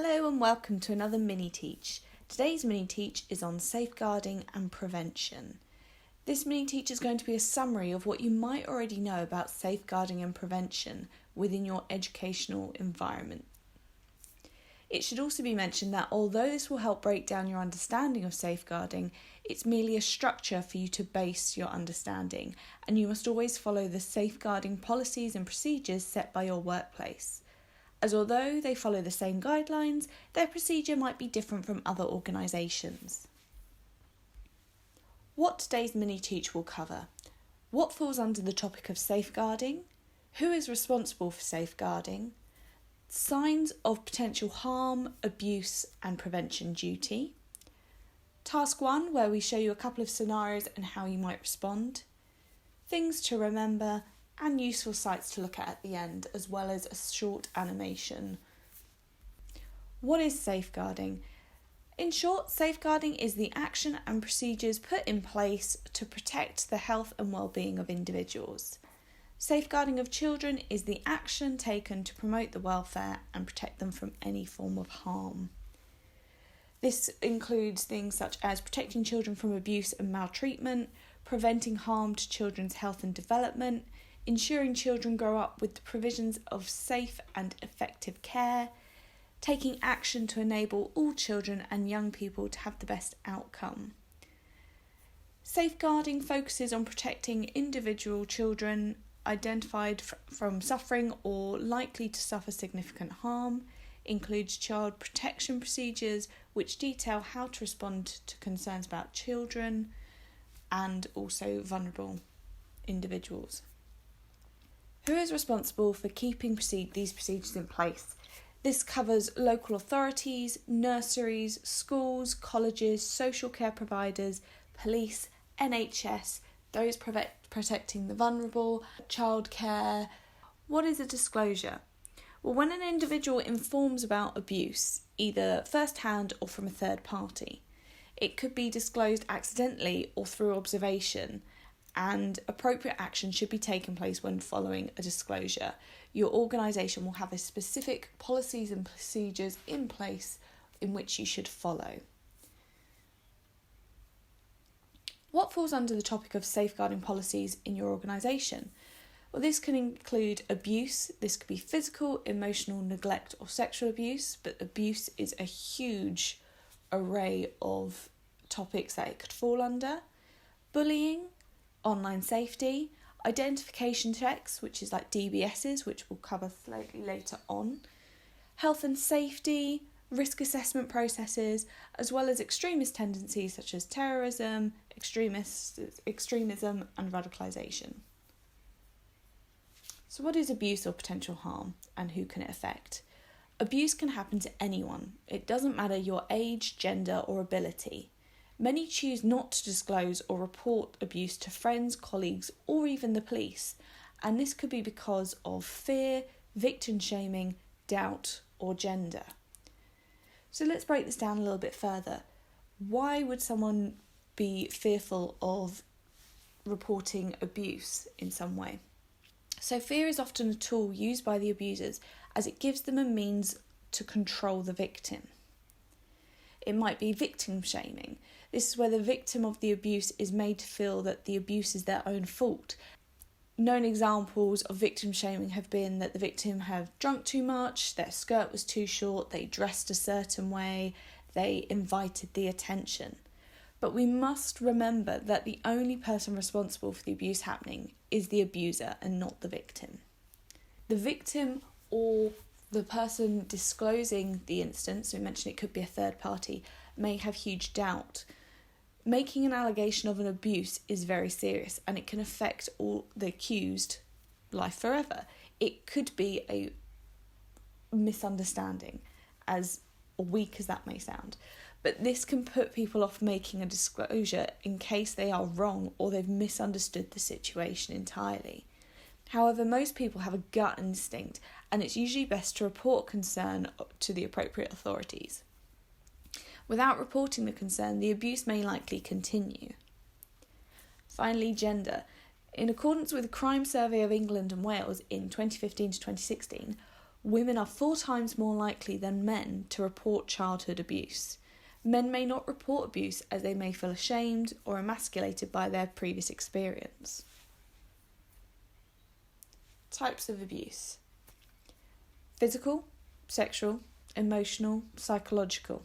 Hello and welcome to another mini-teach. Today's mini-teach is on safeguarding and prevention. This mini-teach is going to be a summary of what you might already know about safeguarding and prevention within your educational environment. It should also be mentioned that although this will help break down your understanding of safeguarding, it's merely a structure for you to base your understanding, and you must always follow the safeguarding policies and procedures set by your workplace, as although they follow the same guidelines, their procedure might be different from other organisations. What today's mini-teach will cover: what falls under the topic of safeguarding, who is responsible for safeguarding, signs of potential harm, abuse and prevention duty, task 1 where we show you a couple of scenarios and how you might respond, things to remember, and useful sites to look at the end, as well as a short animation. What is safeguarding? In short, safeguarding is the action and procedures put in place to protect the health and well-being of individuals. Safeguarding of children is the action taken to promote the welfare and protect them from any form of harm. This includes things such as protecting children from abuse and maltreatment, preventing harm to children's health and development, ensuring children grow up with the provisions of safe and effective care, taking action to enable all children and young people to have the best outcome. Safeguarding focuses on protecting individual children identified from suffering or likely to suffer significant harm, includes child protection procedures which detail how to respond to concerns about children and also vulnerable individuals. Who is responsible for keeping these procedures in place? This covers local authorities, nurseries, schools, colleges, social care providers, police, NHS, those protecting the vulnerable, childcare. What is a disclosure? Well, when an individual informs about abuse, either first-hand or from a third party, it could be disclosed accidentally or through observation, and appropriate action should be taken place when following a disclosure. Your organisation will have a specific policies and procedures in place in which you should follow. What falls under the topic of safeguarding policies in your organisation? Well, this can include abuse. This could be physical, emotional, neglect or sexual abuse, but abuse is a huge array of topics that it could fall under. Bullying, online safety, identification checks, which is like DBSs, which we'll cover slightly later on, health and safety, risk assessment processes, as well as extremist tendencies such as terrorism, extremism and radicalisation. So what is abuse or potential harm, and who can it affect? Abuse can happen to anyone. It doesn't matter your age, gender or ability. Many choose not to disclose or report abuse to friends, colleagues, or even the police, and this could be because of fear, victim shaming, doubt, or gender. So let's break this down a little bit further. Why would someone be fearful of reporting abuse in some way? So fear is often a tool used by the abusers as it gives them a means to control the victim. It might be victim shaming. This is where the victim of the abuse is made to feel that the abuse is their own fault. Known examples of victim shaming have been that the victim have drunk too much, their skirt was too short, they dressed a certain way, they invited the attention. But we must remember that the only person responsible for the abuse happening is the abuser and not the victim. The victim or the person disclosing the instance, we mentioned it could be a third party, may have huge doubt. Making an allegation of an abuse is very serious and it can affect all the accused life forever. It could be a misunderstanding, as weak as that may sound. But this can put people off making a disclosure in case they are wrong or they've misunderstood the situation entirely. However, most people have a gut instinct and it's usually best to report concern to the appropriate authorities. Without reporting the concern, the abuse may likely continue. Finally, gender. In accordance with the Crime Survey of England and Wales in 2015 to 2016, Women are 4 times more likely than men to report childhood abuse. Men may not report abuse as they may feel ashamed or emasculated by their previous experience. Types of abuse: physical, sexual, emotional, psychological.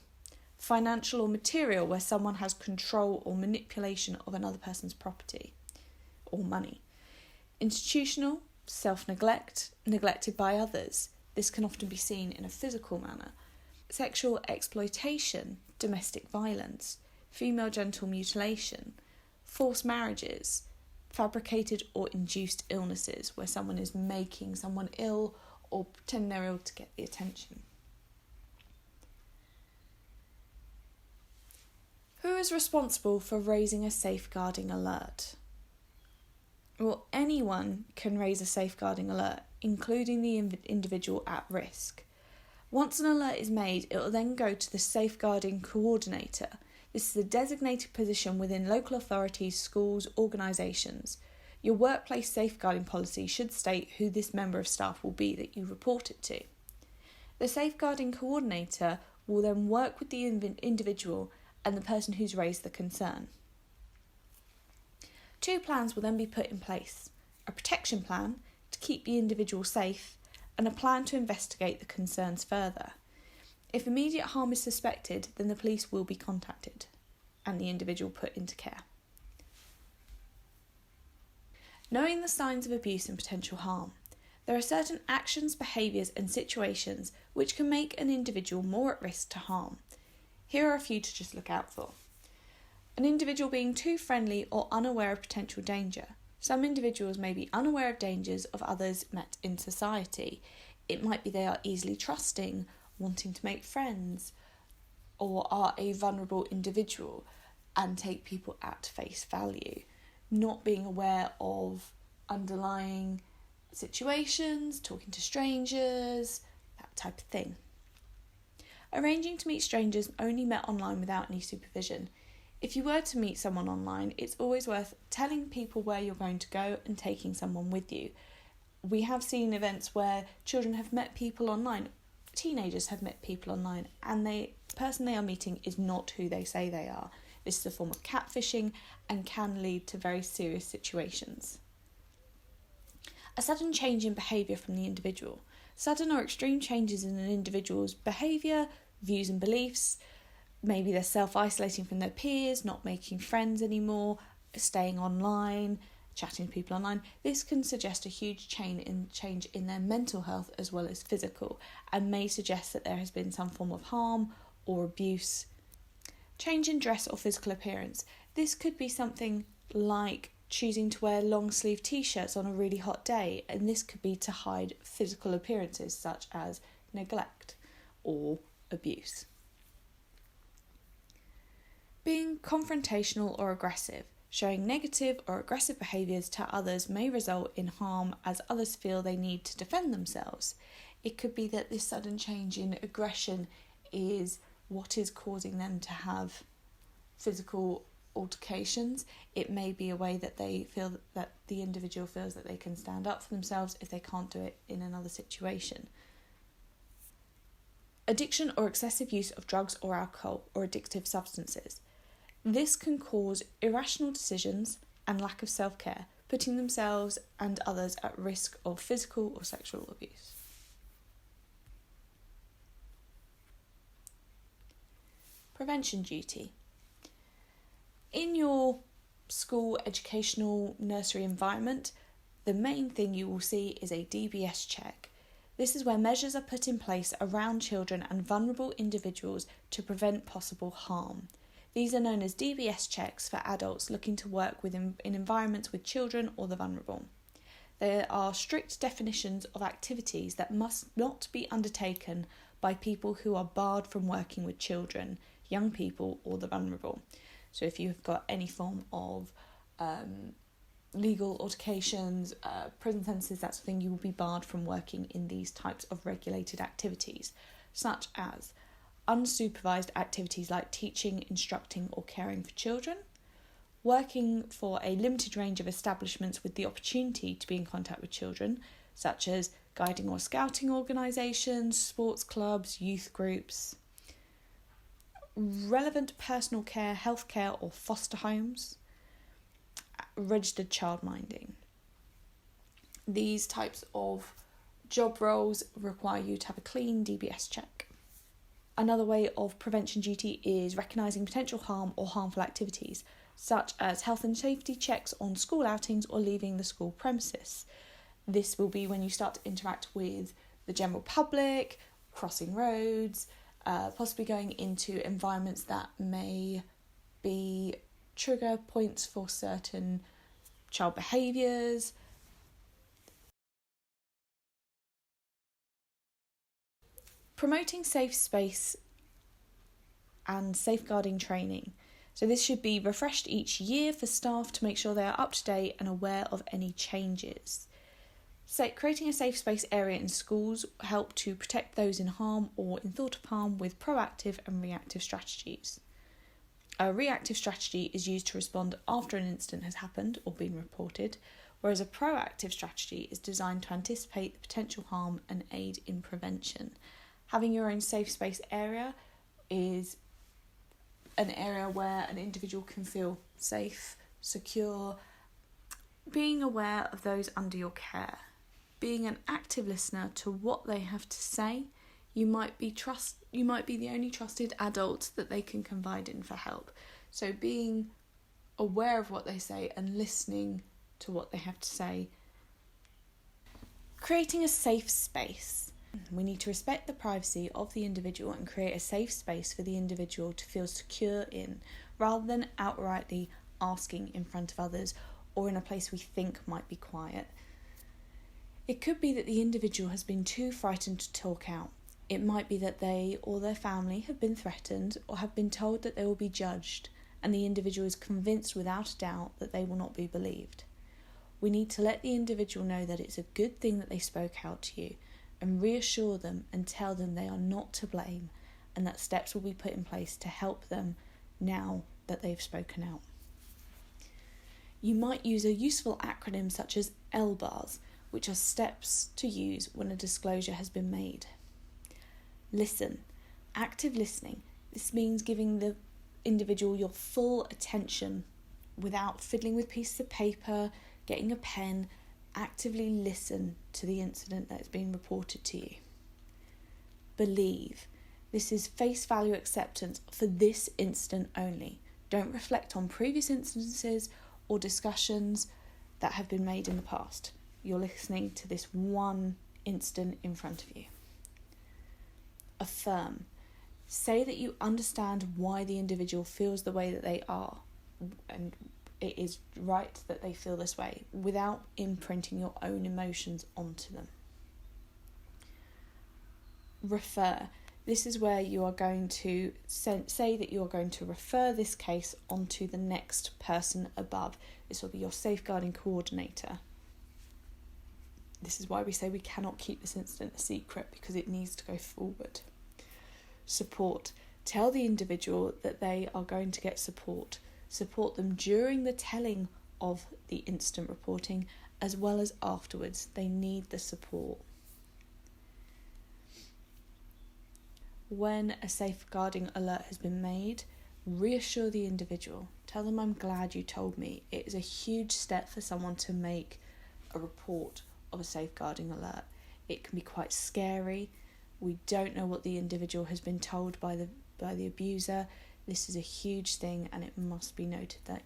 Financial or material, where someone has control or manipulation of another person's property or money. Institutional, self-neglect, neglected by others. This can often be seen in a physical manner. Sexual exploitation, domestic violence, female genital mutilation, forced marriages, fabricated or induced illnesses, where someone is making someone ill or pretending they're ill to get the attention. Who is responsible for raising a safeguarding alert? Well, anyone can raise a safeguarding alert, including the individual at risk. Once an alert is made, it will then go to the safeguarding coordinator. This is a designated position within local authorities, schools, organisations. Your workplace safeguarding policy should state who this member of staff will be that you report it to. The safeguarding coordinator will then work with the individual and the person who's raised the concern. 2 plans will then be put in place: a protection plan to keep the individual safe and a plan to investigate the concerns further. If immediate harm is suspected, then the police will be contacted and the individual put into care. Knowing the signs of abuse and potential harm. There are certain actions, behaviours and situations which can make an individual more at risk to harm. Here are a few to just look out for. An individual being too friendly or unaware of potential danger. Some individuals may be unaware of dangers of others met in society. It might be they are easily trusting, wanting to make friends, or are a vulnerable individual and take people at face value, not being aware of underlying situations, talking to strangers, that type of thing. Arranging to meet strangers only met online without any supervision. If you were to meet someone online, it's always worth telling people where you're going to go and taking someone with you. We have seen events where children have met people online, teenagers have met people online, and the person they are meeting is not who they say they are. This is a form of catfishing and can lead to very serious situations. A sudden change in behaviour from the individual. Sudden or extreme changes in an individual's behaviour, views and beliefs. Maybe they're self-isolating from their peers, not making friends anymore, staying online, chatting to people online. This can suggest a huge change in their mental health as well as physical, and may suggest that there has been some form of harm or abuse. Change in dress or physical appearance. This could be something like choosing to wear long sleeve t-shirts on a really hot day, and this could be to hide physical appearances such as neglect or abuse. Being confrontational or aggressive. Showing negative or aggressive behaviours to others may result in harm as others feel they need to defend themselves. It could be that this sudden change in aggression is what is causing them to have physical altercations. It may be a way that they feel that the individual feels that they can stand up for themselves if they can't do it in another situation. Addiction or excessive use of drugs or alcohol or addictive substances. This can cause irrational decisions and lack of self-care, putting themselves and others at risk of physical or sexual abuse. Prevention duty. In your school, educational, nursery environment, the main thing you will see is a Dbs check. This is where measures are put in place around children and vulnerable individuals to prevent possible harm. These are known as Dbs checks for adults looking to work in environments with children or the vulnerable. There are strict definitions of activities that must not be undertaken by people who are barred from working with children, young people or the vulnerable. So if you've got any form of legal altercations, prison sentences, that sort of thing, you will be barred from working in these types of regulated activities, such as unsupervised activities like teaching, instructing or caring for children, working for a limited range of establishments with the opportunity to be in contact with children, such as guiding or scouting organisations, sports clubs, youth groups, relevant personal care, healthcare or foster homes, registered childminding. These types of job roles require you to have a clean Dbs check. Another way of prevention duty is recognising potential harm or harmful activities, such as health and safety checks on school outings or leaving the school premises. This will be when you start to interact with the general public, crossing roads, possibly going into environments that may be trigger points for certain child behaviours. Promoting safe space and safeguarding training. So this should be refreshed each year for staff to make sure they are up to date and aware of any changes. So creating a safe space area in schools help to protect those in harm or in thought of harm with proactive and reactive strategies. A reactive strategy is used to respond after an incident has happened or been reported, whereas a proactive strategy is designed to anticipate the potential harm and aid in prevention. Having your own safe space area is an area where an individual can feel safe, secure, being aware of those under your care, being an active listener to what they have to say. You might be the only trusted adult that they can confide in for help. So being aware of what they say and listening to what they have to say. Creating a safe space. We need to respect the privacy of the individual and create a safe space for the individual to feel secure in, rather than outrightly asking in front of others or in a place we think might be quiet. It could be that the individual has been too frightened to talk out. It might be that they or their family have been threatened or have been told that they will be judged, and the individual is convinced without a doubt that they will not be believed. We need to let the individual know that it's a good thing that they spoke out to you, and reassure them and tell them they are not to blame and that steps will be put in place to help them now that they've spoken out. You might use a useful acronym such as Elbars, which are steps to use when a disclosure has been made. Listen. Active listening. This means giving the individual your full attention without fiddling with pieces of paper, getting a pen. Actively listen to the incident that is being reported to you. Believe. This is face value acceptance for this incident only. Don't reflect on previous instances or discussions that have been made in the past. You're listening to this one incident in front of you. Affirm. Say that you understand why the individual feels the way that they are, and it is right that they feel this way, without imprinting your own emotions onto them. Refer. This is where you are going to say that you are going to refer this case onto the next person above. This will be your safeguarding coordinator. This is why we say we cannot keep this incident a secret, because it needs to go forward. Support. Tell the individual that they are going to get support. Support them during the telling of the incident reporting as well as afterwards. They need the support. When a safeguarding alert has been made, reassure the individual. Tell them, I'm glad you told me. It is a huge step for someone to make a report of a safeguarding alert. It can be quite scary. We don't know what the individual has been told by the abuser. This is a huge thing, and it must be noted that,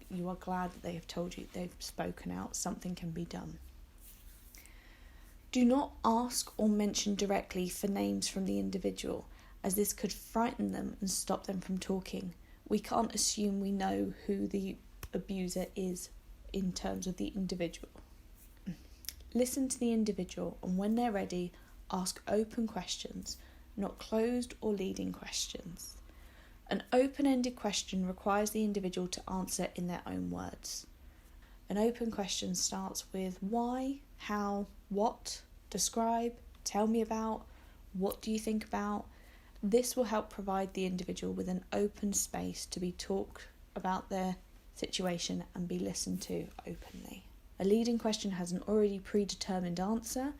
you are glad that they have told you, they've spoken out, something can be done. Do not ask or mention directly for names from the individual, as this could frighten them and stop them from talking. We can't assume we know who the abuser is in terms of the individual. Listen to the individual, and when they're ready, ask open questions, not closed or leading questions. An open-ended question requires the individual to answer in their own words. An open question starts with why, how, what, describe, tell me about, what do you think about. This will help provide the individual with an open space to be talked about their situation and be listened to openly. A leading question has an already predetermined answer,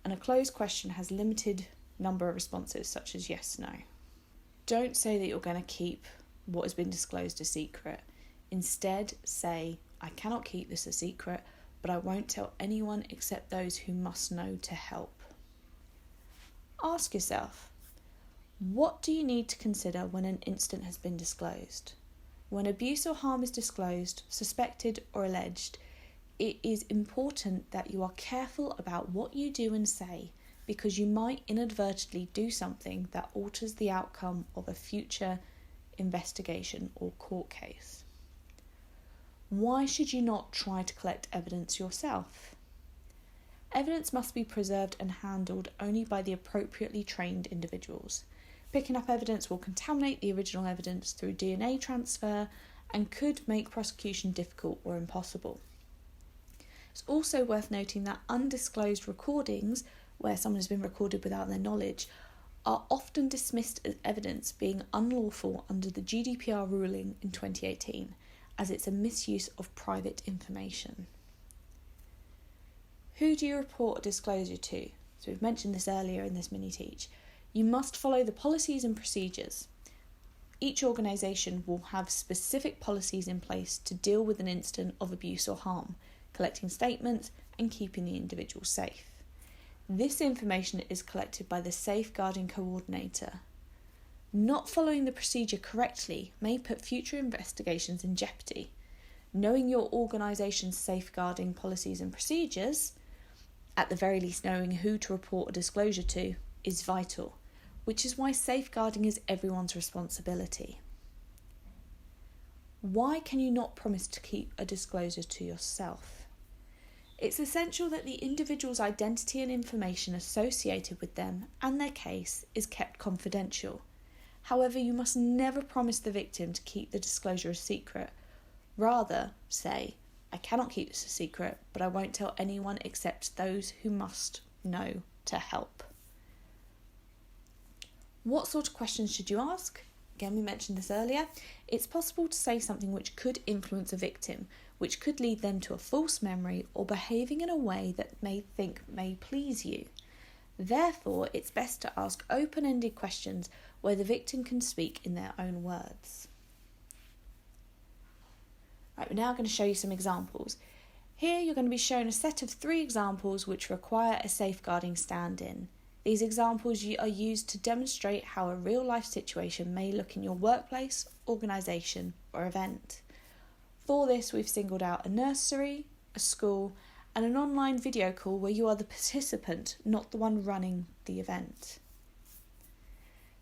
and a closed question has limited number of responses, such as yes, no. Don't say that you're going to keep what has been disclosed a secret. Instead, say, I cannot keep this a secret, but I won't tell anyone except those who must know to help. Ask yourself, what do you need to consider when an incident has been disclosed? When abuse or harm is disclosed, suspected or alleged, it is important that you are careful about what you do and say, because you might inadvertently do something that alters the outcome of a future investigation or court case. Why should you not try to collect evidence yourself? Evidence must be preserved and handled only by the appropriately trained individuals. Picking up evidence will contaminate the original evidence through DNA transfer and could make prosecution difficult or impossible. It's also worth noting that undisclosed recordings, where someone has been recorded without their knowledge, are often dismissed as evidence, being unlawful under the GDPR ruling in 2018, as it's a misuse of private information. Who do you report a disclosure to? So we've mentioned this earlier in this mini-teach. You must follow the policies and procedures. Each organisation will have specific policies in place to deal with an incident of abuse or harm, collecting statements and keeping the individual safe. This information is collected by the safeguarding coordinator. Not following the procedure correctly may put future investigations in jeopardy. Knowing your organisation's safeguarding policies and procedures, at the very least knowing who to report a disclosure to, is vital, which is why safeguarding is everyone's responsibility. Why can you not promise to keep a disclosure to yourself? It's essential that the individual's identity and information associated with them and their case is kept confidential. However, you must never promise the victim to keep the disclosure a secret. Rather, say, I cannot keep this a secret, but I won't tell anyone except those who must know to help. What sort of questions should you ask? Again, we mentioned this earlier. It's possible to say something which could influence a victim, which could lead them to a false memory or behaving in a way that may please you. Therefore, it's best to ask open-ended questions where the victim can speak in their own words. Right, we're now going to show you some examples. Here you're going to be shown a set of 3 examples which require a safeguarding stand-in. These examples are used to demonstrate how a real-life situation may look in your workplace, organisation or event. For this, we've singled out a nursery, a school and an online video call where you are the participant, not the one running the event.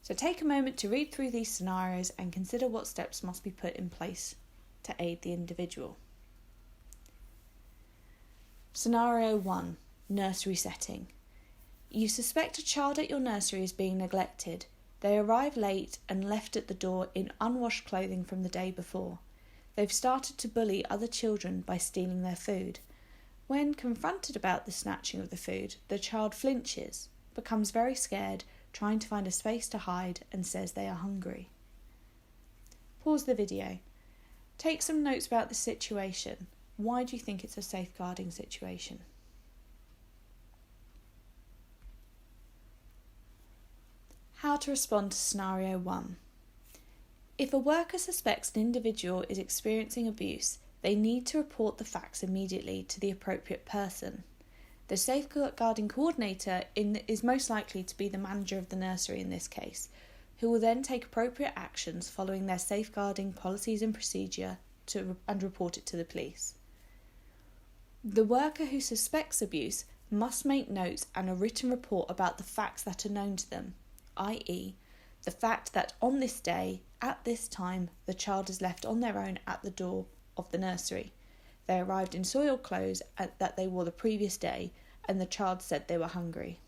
So take a moment to read through these scenarios and consider what steps must be put in place to aid the individual. Scenario 1. Nursery setting. You suspect a child at your nursery is being neglected. They arrive late and left at the door in unwashed clothing from the day before. They've started to bully other children by stealing their food. When confronted about the snatching of the food, the child flinches, becomes very scared, trying to find a space to hide, and says they are hungry. Pause the video. Take some notes about the situation. Why do you think it's a safeguarding situation? How to respond to scenario 1. If a worker suspects an individual is experiencing abuse, they need to report the facts immediately to the appropriate person. The safeguarding coordinator is most likely to be the manager of the nursery in this case, who will then take appropriate actions following their safeguarding policies and procedure and report it to the police. The worker who suspects abuse must make notes and a written report about the facts that are known to them, i.e., the fact that on this day, at this time, the child is left on their own at the door of the nursery. They arrived in soiled clothes that they wore the previous day, and the child said they were hungry.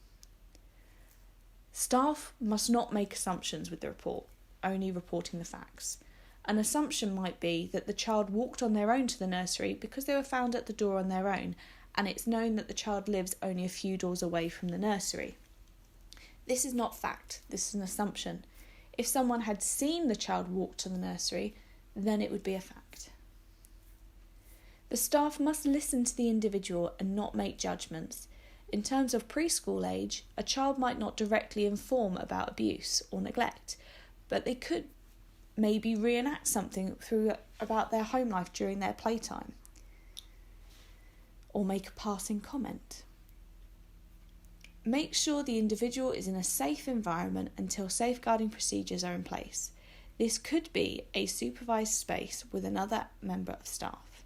Staff must not make assumptions with the report, only reporting the facts. An assumption might be that the child walked on their own to the nursery because they were found at the door on their own, and it's known that the child lives only a few doors away from the nursery. This is not fact, this is an assumption. If someone had seen the child walk to the nursery, then it would be a fact. The staff must listen to the individual and not make judgments. In terms of preschool age, a child might not directly inform about abuse or neglect, but they could maybe reenact something about their home life during their playtime, or make a passing comment. Make sure the individual is in a safe environment until safeguarding procedures are in place. This could be a supervised space with another member of staff.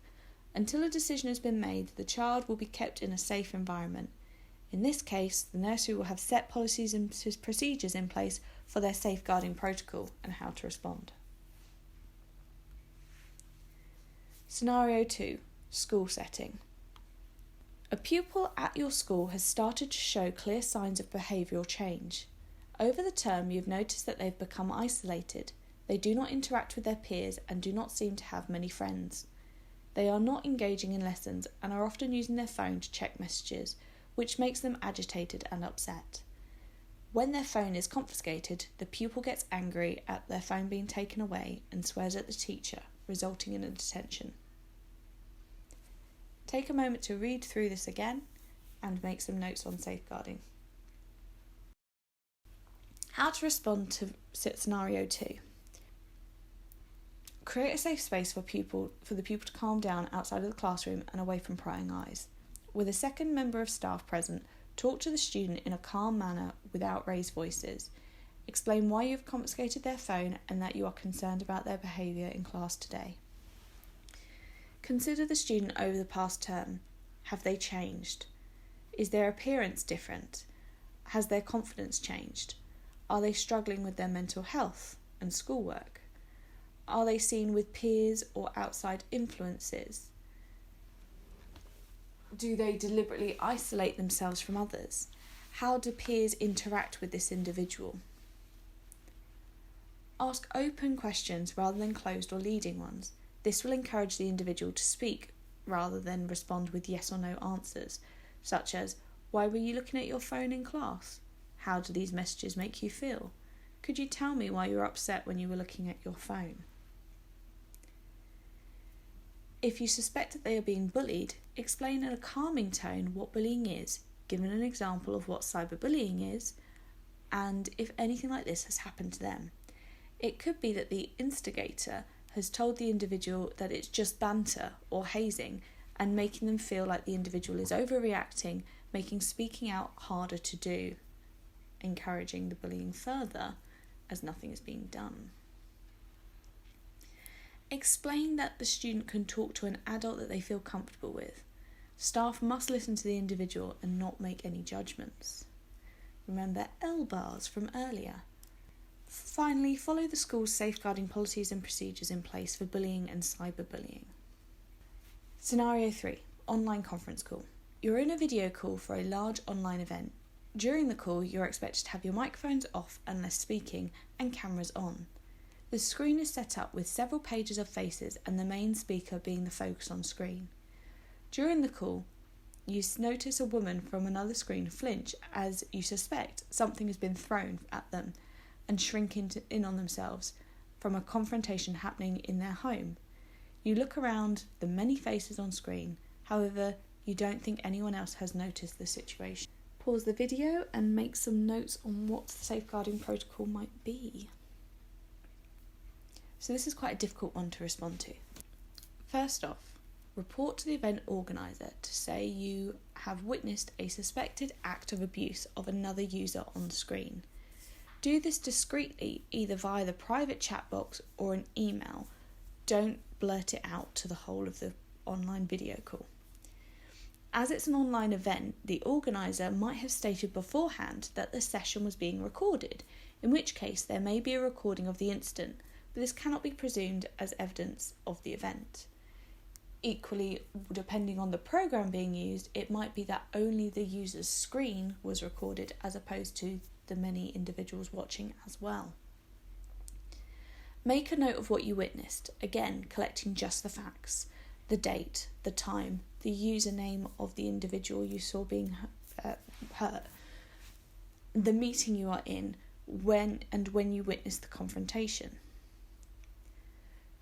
Until a decision has been made, the child will be kept in a safe environment. In this case, the nursery will have set policies and procedures in place for their safeguarding protocol and how to respond. Scenario 2. School setting. A pupil at your school has started to show clear signs of behavioural change. Over the term, you've noticed that they've become isolated. They do not interact with their peers and do not seem to have many friends. They are not engaging in lessons and are often using their phone to check messages, which makes them agitated and upset. When their phone is confiscated, the pupil gets angry at their phone being taken away and swears at the teacher, resulting in a detention. Take a moment to read through this again and make some notes on safeguarding. How to respond to scenario 2. Create a safe space for the pupil to calm down outside of the classroom and away from prying eyes. With a second member of staff present, talk to the student in a calm manner without raised voices. Explain why you have confiscated their phone and that you are concerned about their behaviour in class today. Consider the student over the past term. Have they changed? Is their appearance different? Has their confidence changed? Are they struggling with their mental health and schoolwork? Are they seen with peers or outside influences? Do they deliberately isolate themselves from others? How do peers interact with this individual? Ask open questions rather than closed or leading ones. This will encourage the individual to speak rather than respond with yes or no answers, such as, why were you looking at your phone in class? How do these messages make you feel? Could you tell me why you were upset when you were looking at your phone? If you suspect that they are being bullied, explain in a calming tone what bullying is, given an example of what cyberbullying is, and if anything like this has happened to them. It could be that the instigator has told the individual that it's just banter or hazing and making them feel like the individual is overreacting, making speaking out harder to do, encouraging the bullying further as nothing is being done. Explain that the student can talk to an adult that they feel comfortable with. Staff must listen to the individual and not make any judgments. Remember Elbars from earlier. Finally, follow the school's safeguarding policies and procedures in place for bullying and cyberbullying. Scenario 3. Online conference call. You're in a video call for a large online event. During the call, you're expected to have your microphones off unless speaking and cameras on. The screen is set up with several pages of faces and the main speaker being the focus on screen. During the call, you notice a woman from another screen flinch as you suspect something has been thrown at them and shrink in on themselves from a confrontation happening in their home. You look around the many faces on screen, however, you don't think anyone else has noticed the situation. Pause the video and make some notes on what the safeguarding protocol might be. So this is quite a difficult one to respond to. First off, report to the event organiser to say you have witnessed a suspected act of abuse of another user on screen. Do this discreetly, either via the private chat box or an email. Don't blurt it out to the whole of the online video call. As it's an online event, the organiser might have stated beforehand that the session was being recorded, in which case there may be a recording of the incident, but this cannot be presumed as evidence of the event. Equally, depending on the program being used, it might be that only the user's screen was recorded as opposed to the many individuals watching as well. Make a note of what you witnessed, again collecting just the facts, the date, the time, the username of the individual you saw being hurt, the meeting you are in, when you witnessed the confrontation.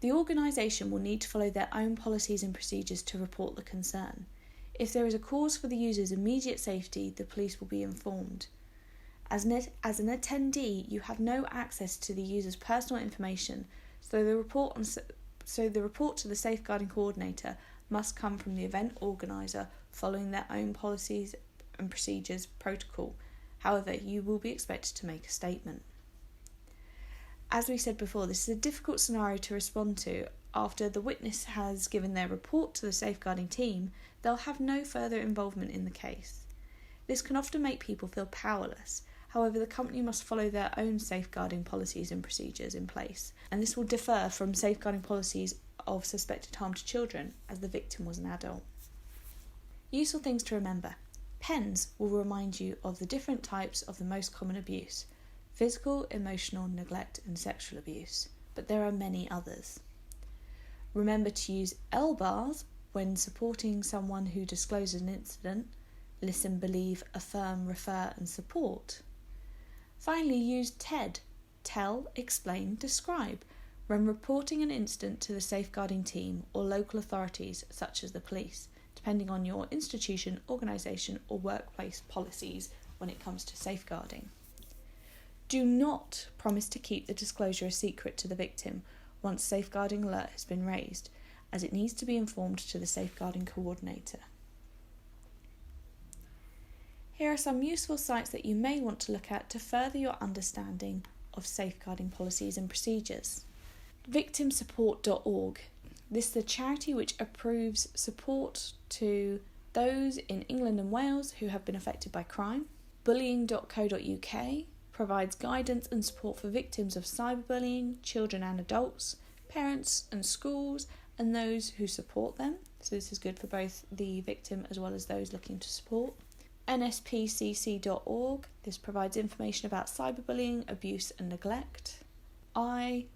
The organisation will need to follow their own policies and procedures to report the concern. If there is a cause for the user's immediate safety, the police will be informed. As an attendee, you have no access to the user's personal information, so the report to the safeguarding coordinator must come from the event organiser following their own policies and procedures protocol. However, you will be expected to make a statement. As we said before, this is a difficult scenario to respond to. After the witness has given their report to the safeguarding team, they'll have no further involvement in the case. This can often make people feel powerless. However, the company must follow their own safeguarding policies and procedures in place, and this will differ from safeguarding policies of suspected harm to children, as the victim was an adult. Useful things to remember. Pens will remind you of the different types of the most common abuse: physical, emotional, neglect and sexual abuse, but there are many others. Remember to use Elbars when supporting someone who discloses an incident: listen, believe, affirm, refer and support. Finally, use TED, tell, explain, describe, when reporting an incident to the safeguarding team or local authorities such as the police, depending on your institution, organisation or workplace policies when it comes to safeguarding. Do not promise to keep the disclosure a secret to the victim once safeguarding alert has been raised, as it needs to be informed to the safeguarding coordinator. Here are some useful sites that you may want to look at to further your understanding of safeguarding policies and procedures. Victimsupport.org. This is a charity which approves support to those in England and Wales who have been affected by crime. Bullying.co.uk provides guidance and support for victims of cyberbullying, children and adults, parents and schools, and those who support them. So this is good for both the victim as well as those looking to support. nspcc.org. This provides information about cyberbullying, abuse and neglect. iwf.org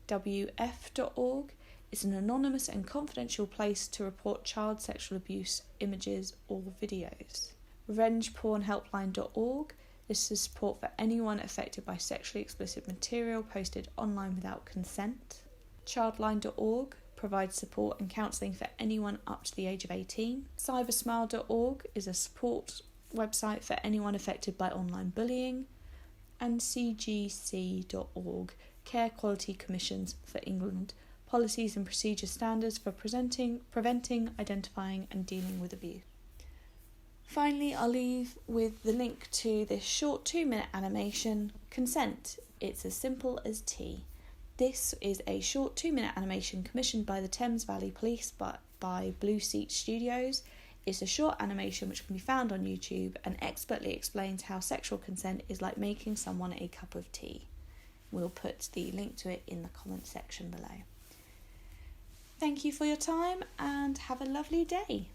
is an anonymous and confidential place to report child sexual abuse images or videos. revengepornhelpline.org. This is support for anyone affected by sexually explicit material posted online without consent. Childline.org provides support and counselling for anyone up to the age of 18. Cybersmile.org is a support website for anyone affected by online bullying. And cgc.org, Care Quality Commissions for England, policies and procedure standards for preventing, identifying and dealing with abuse. Finally, I'll leave with the link to this short 2-minute animation, Consent. It's as simple as tea. This is a short 2-minute animation commissioned by the Thames Valley Police by Blue Seat Studios. It's a short animation which can be found on YouTube and expertly explains how sexual consent is like making someone a cup of tea. We'll put the link to it in the comment section below. Thank you for your time and have a lovely day.